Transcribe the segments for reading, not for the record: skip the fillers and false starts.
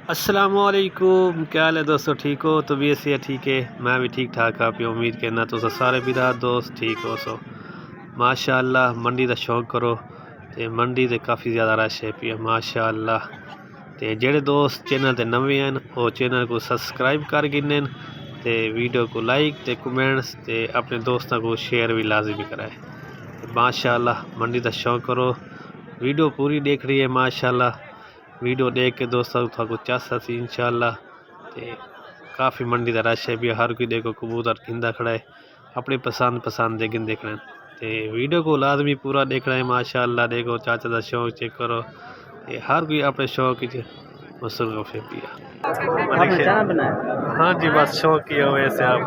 अस्सलामुअलैकुम, क्या हाल है दोस्तों? ठीक हो? तबीयत से ठीक है? मैं भी ठीक ठाक हाँ पे उम्मीद करना तो सारे बिरा दोस्त ठीक हो। सो माशाअल्लाह मंडी का शौक करो तो मंडी से काफ़ी ज़्यादा रश है पिया माशाअल्लाह। तो जेड़े दोस्त चैनल ते नवे हैं वो चैनल को सब्सक्राइब कर गिने ते वीडियो को लाइक ते कमेंट्स ते अपने दोस्तों को शेयर भी लाजमी कराए। माशाअल्लाह मंडी का शौक करो, वीडियो पूरी देख रही है माशाअल्लाह। वीडियो देख के दोस्तों को चासा सी इंशाअल्लाह। ते काफ़ी मंडी का रश है भी, हर कोई देखो कबूतर गिंदा खड़ा है अपनी पसंद दे गिन देखना ते वीडियो को लाजमी पूरा देखना है माशाअल्लाह। देखो चाचा का शौक चेक करो, ये हर कोई अपने शौक मसरूफ है पिया। हाँ जी बस शौक किया हुआ ऐसे आप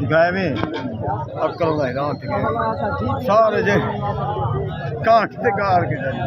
गाय में अक्कल सारे जे काट ते कार के पेमेंट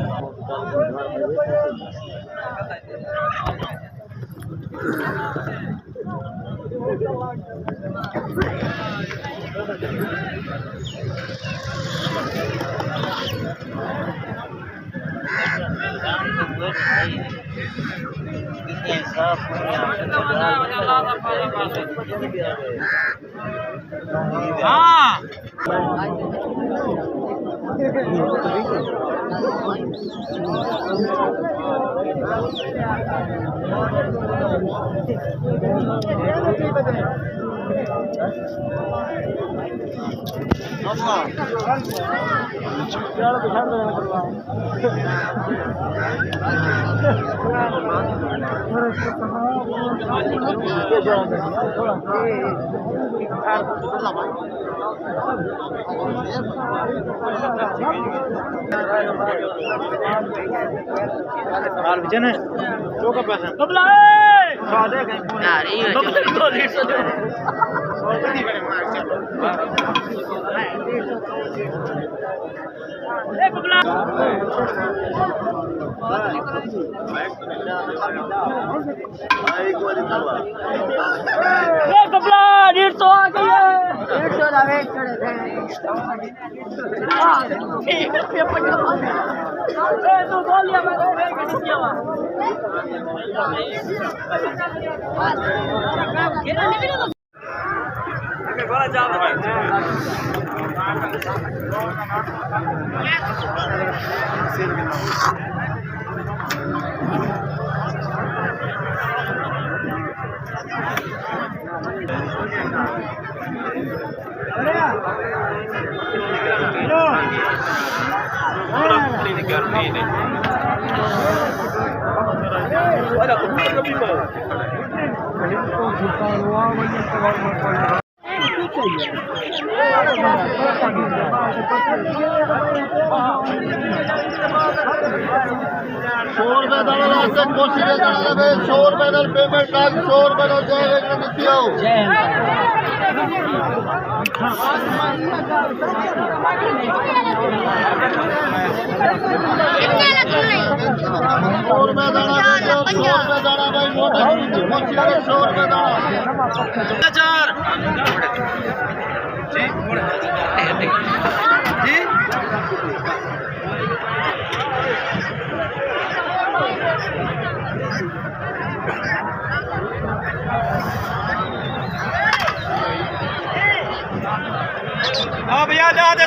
भैया 10 दे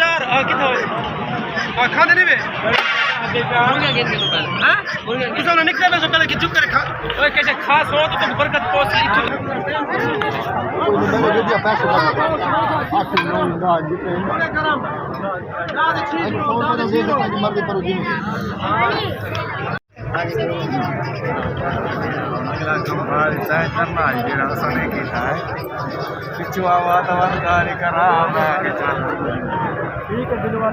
4 कितने खाते नहीं किसी निकले में पहले कि चुप करे खा ओए कैसे खास हो तो तुम बरकत पहुंच पिछू आवा तो वनकारी करा मैं ठीक है दिलवा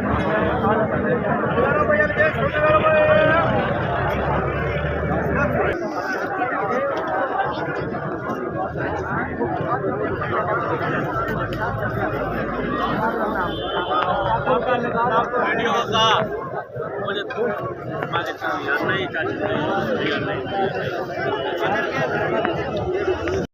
वीडियो का मुझे नहीं